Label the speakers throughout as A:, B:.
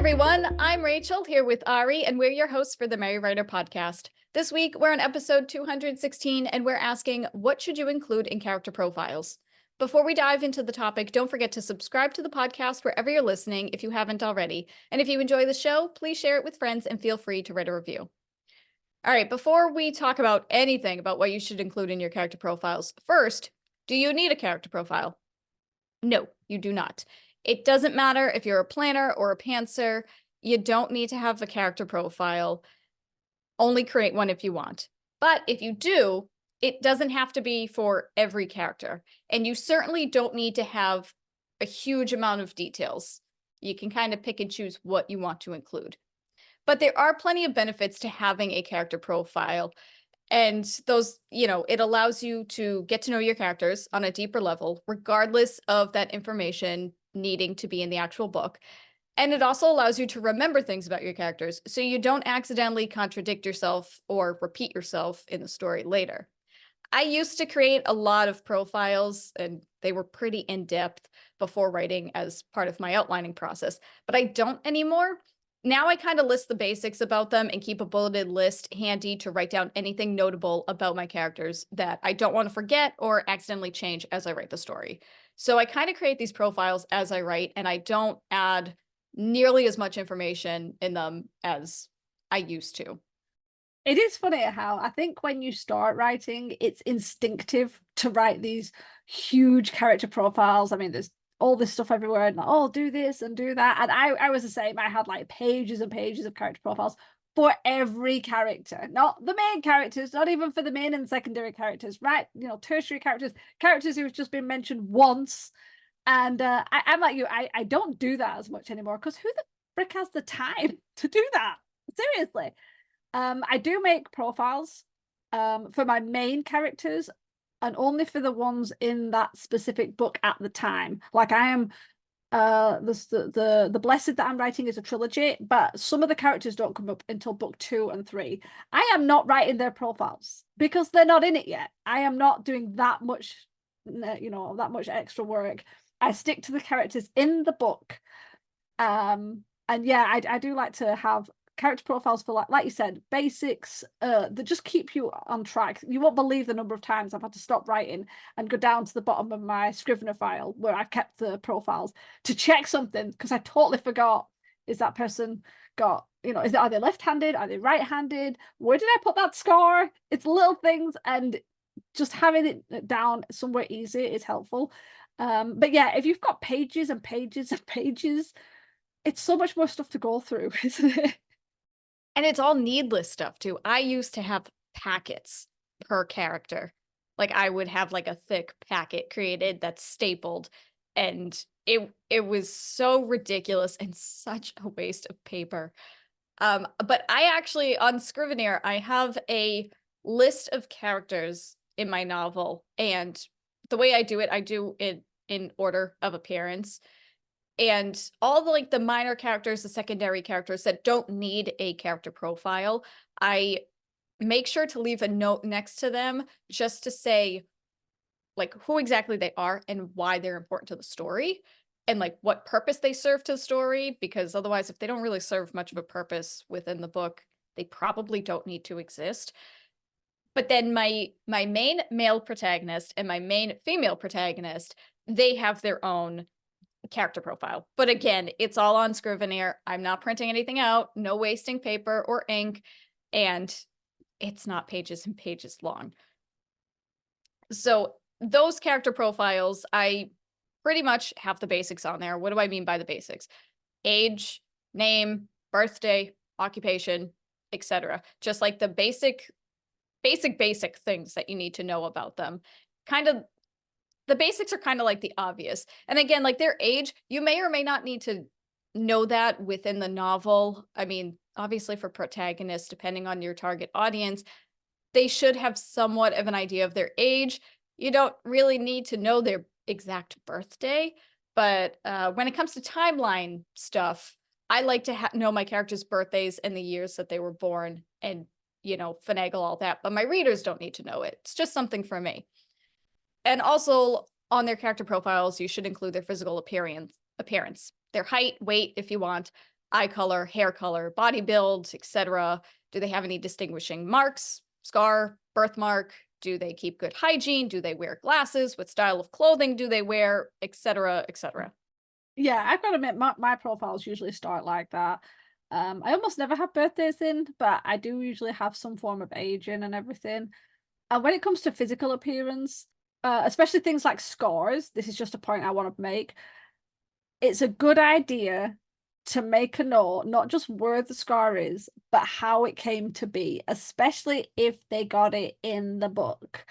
A: everyone. I'm Rachel here with Ari, and we're your hosts for the Merry Writer podcast. This week, we're on episode 216, and we're asking, what should you include in character profiles? Before we dive into the topic, don't forget to subscribe to the podcast wherever you're listening if you haven't already. And if you enjoy the show, please share it with friends and feel free to write a review. All right, before we talk about anything about what you should include in your character profiles, first, do you need a character profile? No, you do not. It doesn't matter if you're a planner or a pantser. You don't need to have a character profile. Only create one if you want. But if you do, it doesn't have to be for every character. And you certainly don't need to have a huge amount of details. You can kind of pick and choose what you want to include. But there are plenty of benefits to having a character profile. And those, it allows you to get to know your characters on a deeper level, regardless of that information needing to be in the actual book. And it also allows you to remember things about your characters, so you don't accidentally contradict yourself or repeat yourself in the story later. I used to create a lot of profiles, and they were pretty in-depth before writing as part of my outlining process, but I don't anymore. Now I kind of list the basics about them and keep a bulleted list handy to write down anything notable about my characters that I don't want to forget or accidentally change as I write the story. So I kind of create these profiles as I write, and I don't add nearly as much information in them as I used to.
B: It is funny how I think when you start writing, it's instinctive to write these huge character profiles. I mean, there's all this stuff everywhere, and like, oh, do this and do that. And I was the same. I had like pages and pages of character profiles for every character, not the main characters, not even for the main and secondary characters, right? Tertiary characters who've just been mentioned once. And I'm like you, I don't do that as much anymore, because who the frick has the time to do that? Seriously. I do make profiles for my main characters, and only for the ones in that specific book at the time. Like I am the Blessed that I'm writing is a trilogy, but some of the characters don't come up until book 2 and 3. I am not writing their profiles because they're not in it yet. I am not doing that much, that much extra work. I stick to the characters in the book. And yeah, I do like to have character profiles for, like you said, basics that just keep you on track. You won't believe the number of times I've had to stop writing and go down to the bottom of my Scrivener file where I've kept the profiles to check something, because I totally forgot. Is that person got, are they left-handed? Are they right-handed? Where did I put that scar? It's little things, and just having it down somewhere easy is helpful. But yeah, if you've got pages and pages and pages, it's so much more stuff to go through, isn't it?
A: And it's all needless stuff too. I used to have packets per character. Like I would have like a thick packet created that's stapled, and it was so ridiculous and such a waste of paper. But I actually, on Scrivener, I have a list of characters in my novel, and the way I do it in order of appearance. And all the minor characters, the secondary characters that don't need a character profile, I make sure to leave a note next to them just to say like who exactly they are and why they're important to the story, and like what purpose they serve to the story, because otherwise if they don't really serve much of a purpose within the book, they probably don't need to exist. But then my main male protagonist and my main female protagonist, they have their own character profile. But again, it's all on Scrivener. I'm not printing anything out, no wasting paper or ink, and it's not pages and pages long. So those character profiles, I pretty much have the basics on there. What do I mean by the basics? Age, name, birthday, occupation, etc. Just like the basic things that you need to know about them. Kind of the basics are kind of like the obvious. And again, like their age, you may or may not need to know that within the novel. I mean, obviously for protagonists, depending on your target audience, they should have somewhat of an idea of their age. You don't really need to know their exact birthday, but when it comes to timeline stuff, I like to know my characters' birthdays and the years that they were born, and finagle all that. But my readers don't need to know it. It's just something for me. And also on their character profiles, you should include their physical appearance, their height, weight, if you want. eye color, hair color, body build, etc. Do they have any distinguishing marks, scar, birthmark? Do they keep good hygiene? Do they wear glasses? What style of clothing do they wear, etc., etc.?
B: Yeah, I've got to admit, my profiles usually start like that. I almost never have birthdays in, but I do usually have some form of age in and everything. And when it comes to physical appearance, especially things like scars, this is just a point I want to make. It's a good idea to make a note, not just where the scar is, but how it came to be, especially if they got it in the book.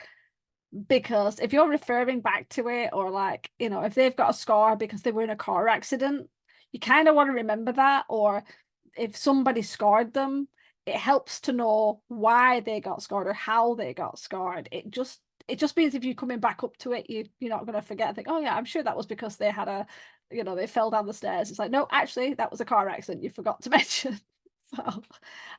B: Because if you're referring back to it, or like, you know, if they've got a scar because they were in a car accident, you kind of want to remember that. Or if somebody scarred them, it helps to know why they got scarred or how they got scarred. It just means if you're coming back up to it, you're not going to forget and think, oh yeah, I'm sure that was because they had they fell down the stairs. It's like, no, actually that was a car accident you forgot to mention. So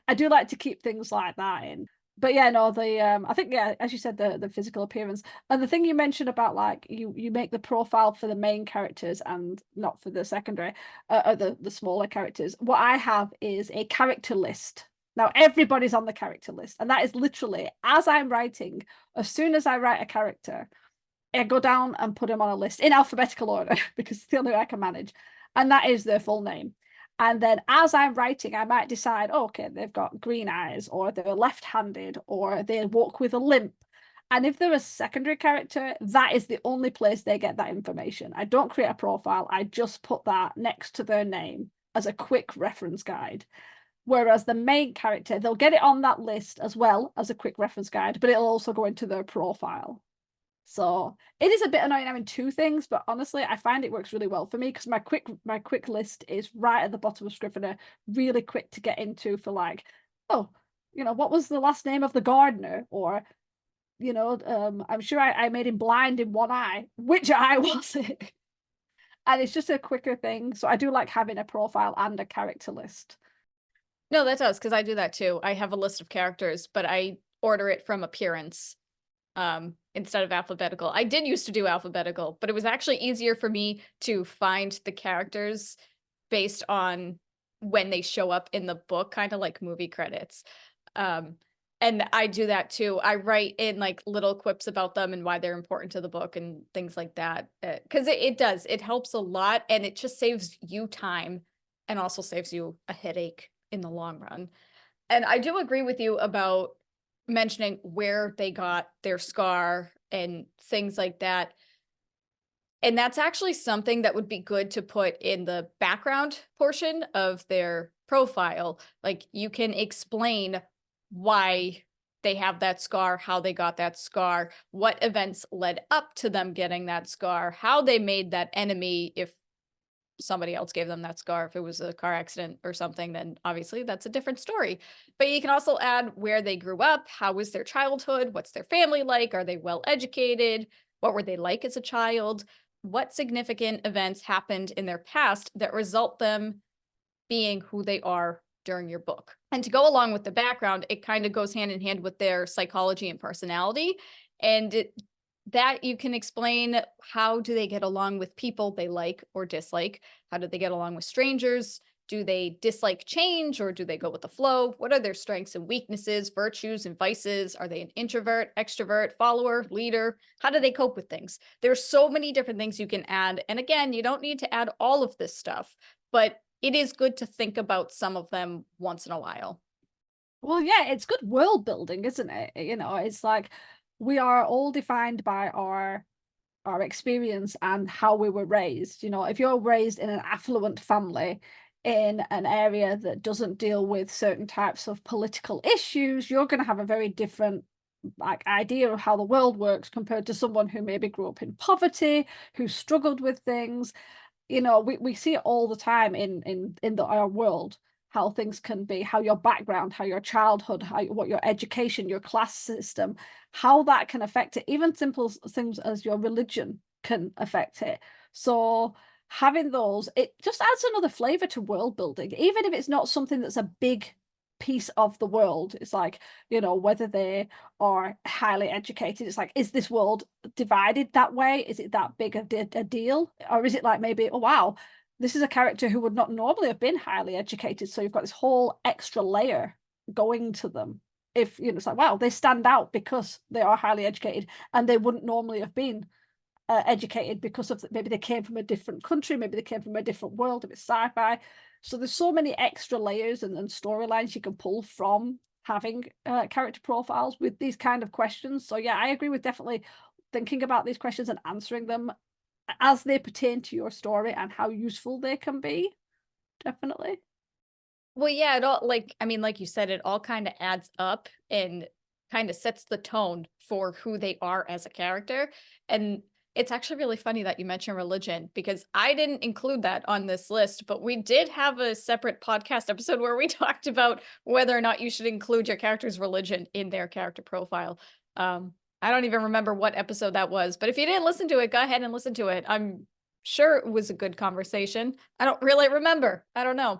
B: I do like to keep things like that in. But yeah, no, the I think, yeah, as you said, the physical appearance, and the thing you mentioned about like you make the profile for the main characters and not for the secondary, or the smaller characters. What I have is a character list. Now everybody's on the character list, and that is literally as I'm writing. As soon as I write a character, I go down and put them on a list in alphabetical order because it's the only way I can manage, and that is their full name. And then as I'm writing, I might decide, oh, okay, they've got green eyes, or they're left-handed, or they walk with a limp. And if they're a secondary character, that is the only place they get that information. I don't create a profile. I just put that next to their name as a quick reference guide. Whereas the main character, they'll get it on that list as well as a quick reference guide, but it'll also go into their profile. So it is a bit annoying having two things, but honestly, I find it works really well for me because my quick list is right at the bottom of Scrivener, really quick to get into for like, oh, what was the last name of the gardener? Or, I'm sure I made him blind in one eye. Which eye was it? And it's just a quicker thing. So I do like having a profile and a character list.
A: No, that does, because I do that too. I have a list of characters, but I order it from appearance instead of alphabetical. I did used to do alphabetical, but it was actually easier for me to find the characters based on when they show up in the book, kind of like movie credits. Um, and I do that too. I write in like little quips about them and why they're important to the book and things like that. Because it does, it helps a lot, and it just saves you time and also saves you a headache in the long run. And I do agree with you about mentioning where they got their scar and things like that. And that's actually something that would be good to put in the background portion of their profile. Like you can explain why they have that scar, how they got that scar, what events led up to them getting that scar, how they made that enemy if somebody else gave them that scar. If it was a car accident or something, then obviously that's a different story. But you can also add where they grew up, how was their childhood, what's their family like, are they well educated, what were they like as a child, what significant events happened in their past that result them being who they are during your book. And to go along with the background, it kind of goes hand in hand with their psychology and personality. And that you can explain, how do they get along with people they like or dislike? How do they get along with strangers? Do they dislike change, or do they go with the flow? What are their strengths and weaknesses, virtues and vices? Are they an introvert, extrovert, follower, leader? How do they cope with things? There's so many different things you can add. And again, you don't need to add all of this stuff, but it is good to think about some of them once in a while.
B: Well, yeah, it's good world building, isn't it? It's like we are all defined by our experience and how we were raised. If you're raised in an affluent family in an area that doesn't deal with certain types of political issues, you're going to have a very different like idea of how the world works compared to someone who maybe grew up in poverty, who struggled with things. We see it all the time in our world, how things can be, how your background, how your childhood, what your education, your class system, how that can affect it. Even simple things as your religion can affect it. So having those, it just adds another flavor to world building, even if it's not something that's a big piece of the world. It's like, whether they are highly educated, it's like, is this world divided that way? Is it that big a deal? Or is it like maybe, oh wow, this is a character who would not normally have been highly educated. So you've got this whole extra layer going to them. If, you know, it's like, wow, they stand out because they are highly educated, and they wouldn't normally have been educated because of maybe they came from a different country, maybe they came from a different world, if it's sci-fi. So there's so many extra layers and storylines you can pull from having character profiles with these kind of questions. So yeah, I agree with definitely thinking about these questions and answering them as they pertain to your story and how useful they can be. Definitely.
A: Well, yeah, it all like I mean, like you said, it all kind of adds up and kind of sets the tone for who they are as a character. And it's actually really funny that you mentioned religion because I didn't include that on this list, but we did have a separate podcast episode where we talked about whether or not you should include your character's religion in their character profile. I don't even remember what episode that was, but if you didn't listen to it, go ahead and listen to it. I'm sure it was a good conversation. I don't really remember. I don't know.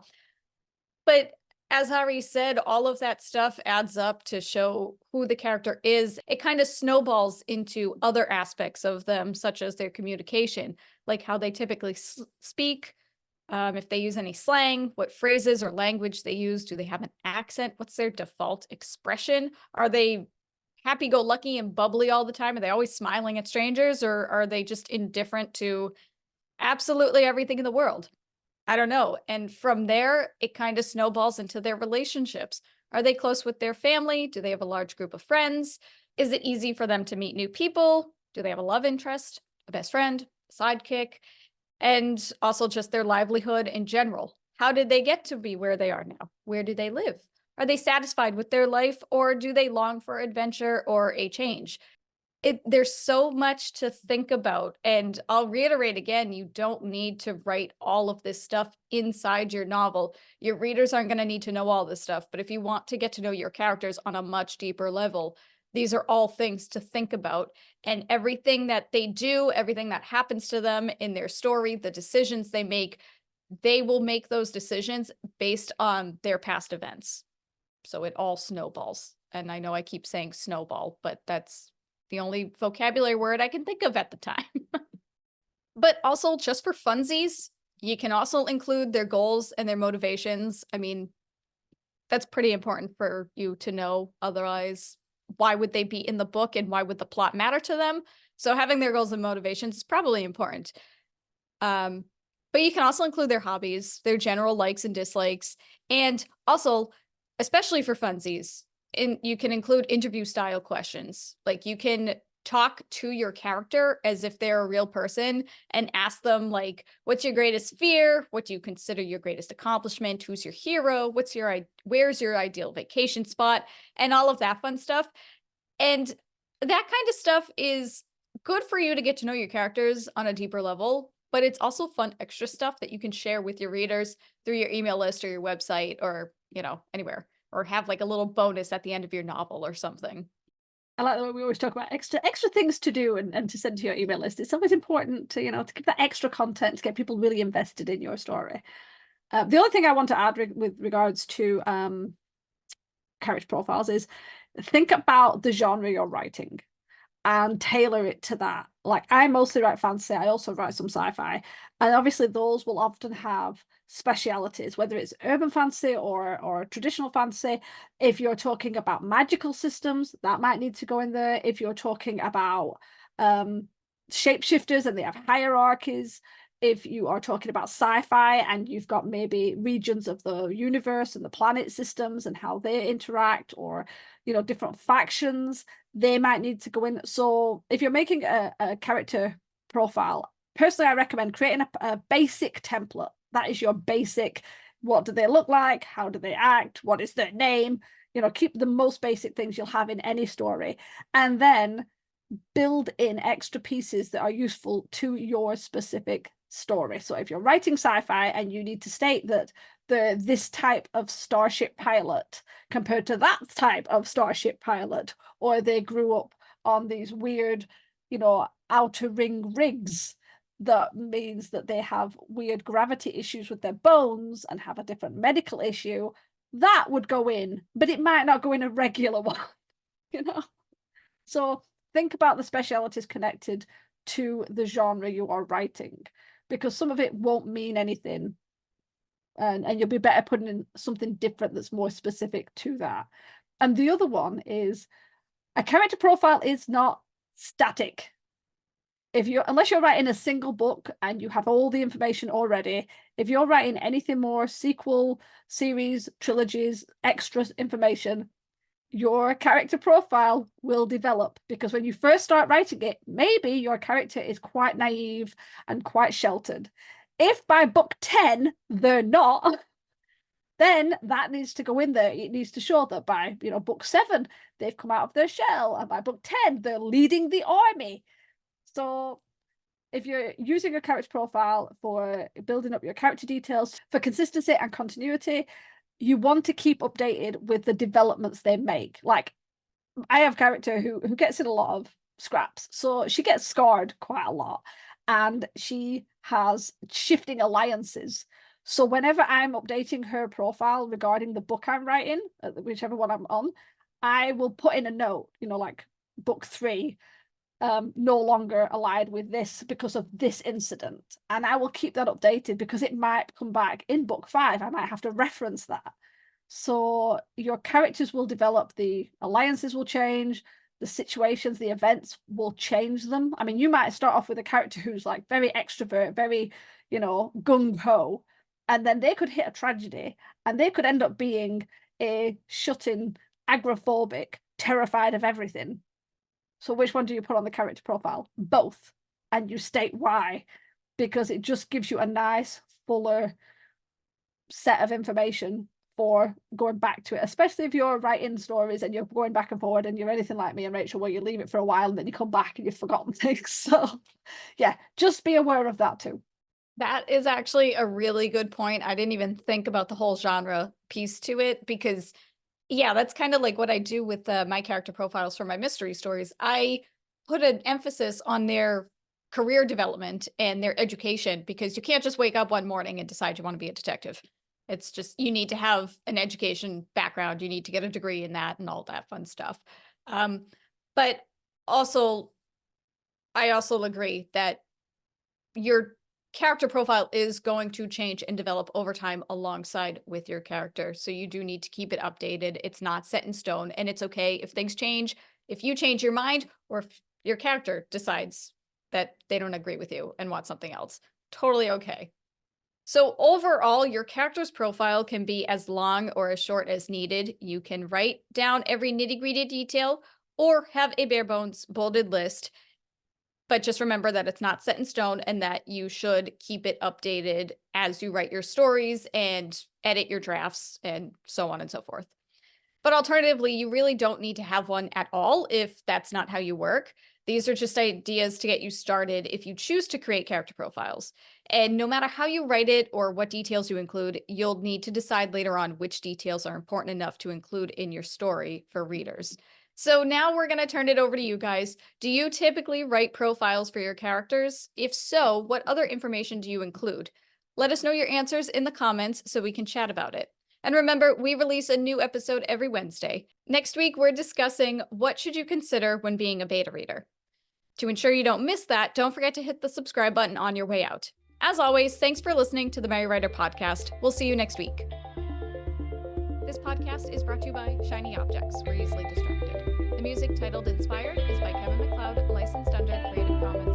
A: But as Hari said, all of that stuff adds up to show who the character is. It kind of snowballs into other aspects of them, such as their communication, like how they typically speak, if they use any slang, what phrases or language they use. Do they have an accent? What's their default expression? Are they happy-go-lucky and bubbly all the time? Are they always smiling at strangers, or are they just indifferent to absolutely everything in the world? I don't know. And from there, it kind of snowballs into their relationships. Are they close with their family? Do they have a large group of friends? Is it easy for them to meet new people? Do they have a love interest, a best friend, a sidekick? And also just their livelihood in general. How did they get to be where they are now? Where do they live? Are they satisfied with their life, or do they long for adventure or a change? There's so much to think about, and I'll reiterate again, you don't need to write all of this stuff inside your novel. Your readers aren't gonna need to know all this stuff, but if you want to get to know your characters on a much deeper level, these are all things to think about, and everything that they do, everything that happens to them in their story, the decisions they make, they will make those decisions based on their past events. So it all snowballs, and I know I keep saying snowball, but that's the only vocabulary word I can think of at the time. But also, just for funsies, you can also include their goals and their motivations. I mean, that's pretty important for you to know. Otherwise, why would they be in the book and why would the plot matter to them? So having their goals and motivations is probably important. Um, but you can also include their hobbies, their general likes and dislikes, and also, especially for funsies, you can include interview style questions. Like you can talk to your character as if they're a real person and ask them like, what's your greatest fear? What do you consider your greatest accomplishment? Who's your hero? Where's your ideal vacation spot? And all of that fun stuff. And that kind of stuff is good for you to get to know your characters on a deeper level, but it's also fun extra stuff that you can share with your readers through your email list or your website or, anywhere, or have like a little bonus at the end of your novel or something.
B: I like the way we always talk about extra things to do and to send to your email list. It's always important to, to give that extra content to get people really invested in your story. The only thing I want to add with regards to character profiles is think about the genre you're writing and tailor it to that. Like I mostly write fantasy. I also write some sci-fi, and obviously those will often have specialities, whether it's urban fantasy or traditional fantasy. If you're talking about magical systems, that might need to go in there. If you're talking about shapeshifters and they have hierarchies, if you are talking about sci-fi and you've got maybe regions of the universe and the planet systems and how they interact, or different factions, they might need to go in. So if you're making a character profile, personally I recommend creating a basic template. That is your basic, what do they look like, how do they act, what is their name, keep the most basic things you'll have in any story, and then build in extra pieces that are useful to your specific story. So if you're writing sci-fi and you need to state that this type of starship pilot compared to that type of starship pilot, or they grew up on these weird, outer ring rigs, that means that they have weird gravity issues with their bones and have a different medical issue, that would go in, but it might not go in a regular one, So think about the specialities connected to the genre you are writing. because some of it won't mean anything. And you'll be better putting in something different that's more specific to that. And the other one is a character profile is not static. Unless you're writing a single book and you have all the information already, if you're writing anything more, sequel, series, trilogies, extra information, your character profile will develop, because when you first start writing it, maybe your character is quite naive and quite sheltered. If by book 10 they're not, then that needs to go in there. It needs to show that by book 7 they've come out of their shell, and by book 10 they're leading the army. So if you're using a character profile for building up your character details for consistency and continuity, you want to keep updated with the developments they make. Like, I have a character who gets in a lot of scraps, so she gets scarred quite a lot, and she has shifting alliances. So whenever I'm updating her profile regarding the book I'm writing, whichever one I'm on, I will put in a note, like book 3 no longer allied with this because of this incident, and I will keep that updated because it might come back in book 5. I might have to reference that. So your characters will develop, the alliances will change, the situations, the events will change them. I mean, you might start off with a character who's like very extrovert, very gung-ho, and then they could hit a tragedy and they could end up being a shut-in, agoraphobic, terrified of everything. So which one do you put on the character profile? Both. And you state why, because it just gives you a nice, fuller set of information for going back to it, especially if you're writing stories and you're going back and forward and you're anything like me and Rachel, where you leave it for a while and then you come back and you've forgotten things. So yeah, just be aware of that too.
A: That is actually a really good point. I didn't even think about the whole genre piece to it, because yeah, that's kind of like what I do with my character profiles for my mystery stories. I put an emphasis on their career development and their education, because you can't just wake up one morning and decide you want to be a detective. It's just, you need to have an education background. You need to get a degree in that and all that fun stuff. But also, I also agree that your character profile is going to change and develop over time alongside with your character. So you do need to keep it updated. It's not set in stone, and it's okay if things change, if you change your mind, or if your character decides that they don't agree with you and want something else. Totally okay. So overall, your character's profile can be as long or as short as needed. You can write down every nitty-gritty detail or have a bare bones bolded list. But just remember that it's not set in stone and that you should keep it updated as you write your stories and edit your drafts and so on and so forth. But alternatively, you really don't need to have one at all if that's not how you work. These are just ideas to get you started if you choose to create character profiles. And no matter how you write it or what details you include, you'll need to decide later on which details are important enough to include in your story for readers. So now we're going to turn it over to you guys. Do you typically write profiles for your characters? If so, what other information do you include? Let us know your answers in the comments so we can chat about it. And remember, we release a new episode every Wednesday. Next week, we're discussing what should you consider when being a beta reader. To ensure you don't miss that, don't forget to hit the subscribe button on your way out. As always, thanks for listening to the Merry Writer Podcast. We'll see you next week. This podcast is brought to you by Shiny Objects. We're easily distracted. The music titled Inspired is by Kevin MacLeod, licensed under Creative Commons.